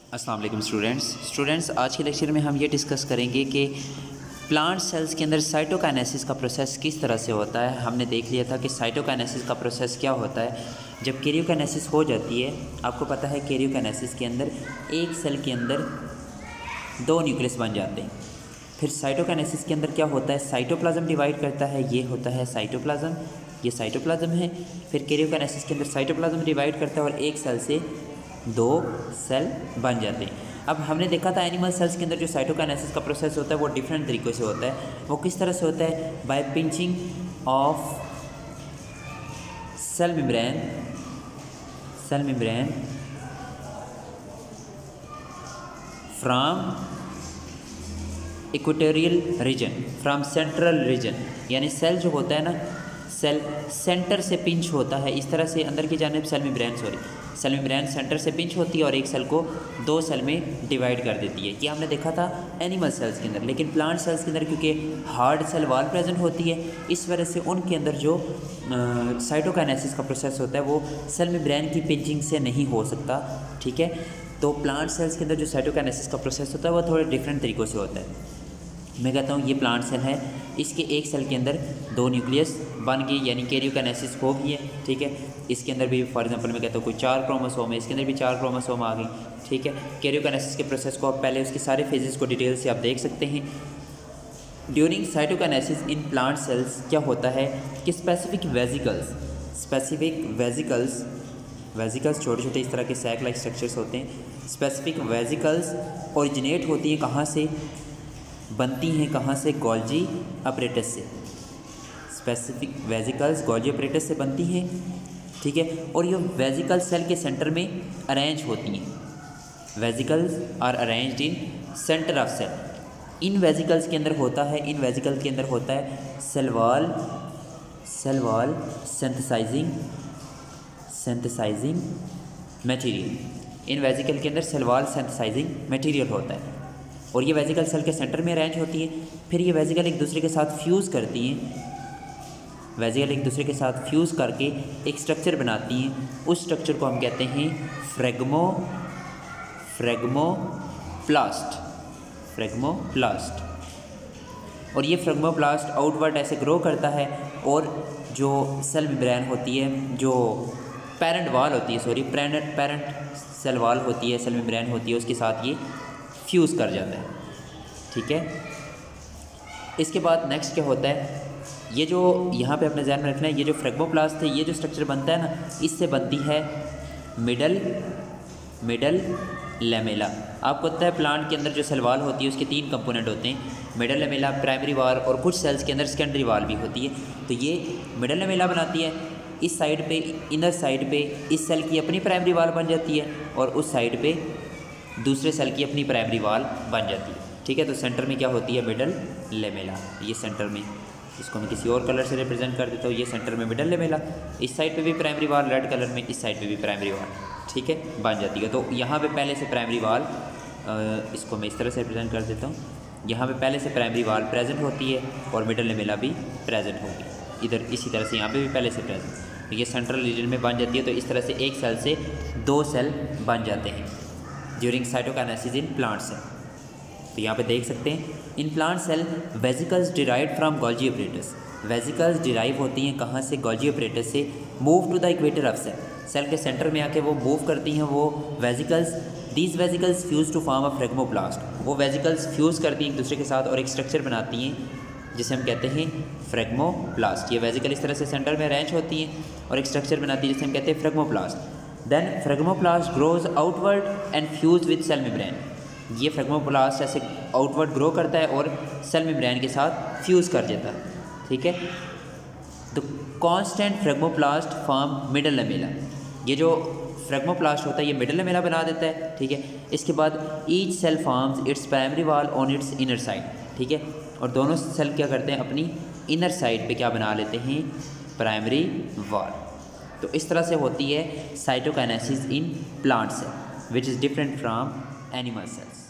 अस्सलाम वालेकुम स्टूडेंट्स आज के लेक्चर में हम ये डिस्कस करेंगे कि प्लांट सेल्स के अंदर साइटोकाइनेसिस का प्रोसेस किस तरह से होता है। हमने देख लिया था कि साइटोकाइनेसिस का प्रोसेस क्या होता है। जब कैरियोकाइनेसिस हो जाती है, आपको पता है कैरियोकाइनेसिस के अंदर एक सेल के अंदर दो न्यूक्लियस बन जाते हैं। फिर साइटोकाइनेसिस के अंदर क्या होता है, साइटोप्लाज्म डिवाइड करता है, ये होता है साइटोप्लाज्म, ये साइटोप्लाज्म है। फिर कैरियोकाइनेसिस के अंदर साइटोप्लाज्म डिवाइड करता है और एक सेल से दो सेल बन जाते हैं। अब हमने देखा था एनिमल सेल्स के अंदर जो साइटोकाइनेसिस का प्रोसेस होता है वो डिफरेंट तरीक़ों से होता है। वो किस तरह से होता है, by pinching off cell membrane from equatorial region from central region, यानी सेल जो होता है ना, सेल सेंटर से पिंच होता है। इस तरह से अंदर की जानिब सेल मेम्ब्रेन सेंटर से पिंच होती है और एक सेल को दो सेल में डिवाइड कर देती है। ये हमने देखा था एनिमल सेल्स के अंदर। लेकिन प्लांट सेल्स के अंदर क्योंकि हार्ड सेल वॉल प्रेजेंट होती है, इस वजह से उनके अंदर जो साइटोकाइनेसिस का प्रोसेस होता है वो सेल मेम्ब्रेन की पिंचिंग से नहीं हो सकता। ठीक है, तो प्लांट सेल्स के अंदर जो साइटोकाइनेसिस का प्रोसेस होता है वो थोड़े डिफरेंट तरीक़ों से होता है। मैं कहता हूँ ये प्लांट सेल है, इसके एक सेल के अंदर दो न्यूक्लियस बन गई, यानी कैरियोकाइनेसिस हो गई है। ठीक है, इसके अंदर भी फॉर एग्जांपल मैं कहता हूँ कोई 4 क्रोमोसोम है, इसके अंदर भी 4 क्रोमोसोम आ गई। ठीक है, कैरियोकाइनेसिस के प्रोसेस को आप पहले उसके सारे फेजेस को डिटेल से आप देख सकते हैं। During cytokinesis in plant cells क्या होता है कि स्पेसिफिक वेजिकल्स छोटे छोटे इस तरह के सैक लाइक स्ट्रक्चर्स होते हैं। स्पेसिफिक वेजिकल्स ओरिजिनेट होती हैं कहाँ से, बनती हैं कहाँ से, गोल्जी अपरेटस से। स्पेसिफिक वेजिकल्स गोल्जी अपरेटस से बनती हैं। ठीक है, और ये वेजिकल सेल के सेंटर में अरेंज होती हैं। Vesicles are arranged in centre of cell. इन वेजिकल्स के अंदर होता है सेल वॉल सिंथेसाइजिंग मटेरियल। इन वेजिकल के अंदर सेल वॉल सिंथेसाइजिंग मटेरियल होता है और ये वेजिकल सेल के सेंटर में अरेंज होती है। फिर ये वेजिकल एक दूसरे के साथ फ्यूज़ करती हैं, करके एक स्ट्रक्चर बनाती हैं। उस स्ट्रक्चर को हम कहते हैं फ्रेगमोप्लास्ट। और ये फ्रेगमोप्लास्ट आउटवर्ड ऐसे ग्रो करता है और जो सेल मेम्ब्रेन होती है, जो पेरेंट सेल वॉल होती है, सेल मेम्ब्रेन होती है, उसके साथ ये फ्यूज़ कर जाता है। ठीक है, इसके बाद नेक्स्ट क्या होता है, ये जो यहाँ पे अपने ध्यान में रखना है, ये जो फ्रेगमोप्लास्ट है, ये जो स्ट्रक्चर बनता है ना, इससे बनती है मिडल लेमेला। आपको पता है प्लांट के अंदर जो सेल वॉल होती है उसके 3 कंपोनेंट होते हैं, मिडल लेमेला, प्राइमरी वॉल और कुछ सेल्स के अंदर सेकेंडरी वॉल भी होती है। तो ये मिडल लेमेला बनाती है। इस साइड पे, इनर साइड पे इस सेल की अपनी प्राइमरी वॉल बन जाती है और उस साइड पे दूसरे सेल की अपनी प्राइमरी वॉल बन जाती है। ठीक है, तो सेंटर में क्या होती है, मिडल लेमेला। ये सेंटर में, इसको मैं किसी और कलर से रिप्रेजेंट कर देता हूँ, ये सेंटर में मिडल लेमेला। इस साइड पे भी प्राइमरी वॉल रेड कलर में, इस साइड पे भी प्राइमरी वॉल, ठीक है, बन जाती है। तो यहाँ पे पहले से प्राइमरी वॉल, इसको मैं इस तरह से रिप्रेजेंट कर देता हूँ, यहाँ पे पहले से प्राइमरी वॉल प्रेजेंट होती है और मिडल लेमेला भी प्रेजेंट होगी। इधर इसी तरह से यहाँ पे भी पहले से प्रेजेंट, ये सेंट्रल रीजन में बन जाती है। तो इस तरह से एक सेल से दो सेल बन जाते हैं during cytokinesis in plant cell. तो यहाँ पे देख सकते हैं, in plant cell vesicles derive from Golgi apparatus. Vesicles derive होती हैं कहाँ से, गोल्जी अपरेटस से। Move to the equator of cell, cell के सेंटर में आके वो मूव करती हैं वो vesicles. These vesicles fuse to form a phragmoplast. वो वेजिकल्स फ्यूज़ करती हैं एक दूसरे के साथ और एक स्ट्रक्चर बनाती हैं जिसे हम कहते हैं फ्रेगमोप्लास्ट। ये वेजिकल इस तरह से सेंटर में अरेंज होती हैं और एक स्ट्रक्चर बनाती है जिसे हम कहते हैं phragmoplast. Then phragmoplast grows outward and fuse with cell membrane. ये फ्रेगमोप्लास्ट ऐसे आउटवर्ड ग्रो करता है और सेल मेम्ब्रेन के साथ फ्यूज़ कर देता है। ठीक है, the constant phragmoplast form middle lamella. ये जो फ्रेगमोप्लास्ट होता है ये मिडल लेमेला बना देता है। ठीक है, इसके बाद each cell forms its primary wall on its inner side. ठीक है, और दोनों सेल क्या करते हैं, अपनी इनर साइड पे क्या बना लेते हैं, प्राइमरी वॉल। तो इस तरह से होती है cytokinesis in plant cell, which is different from animal sales.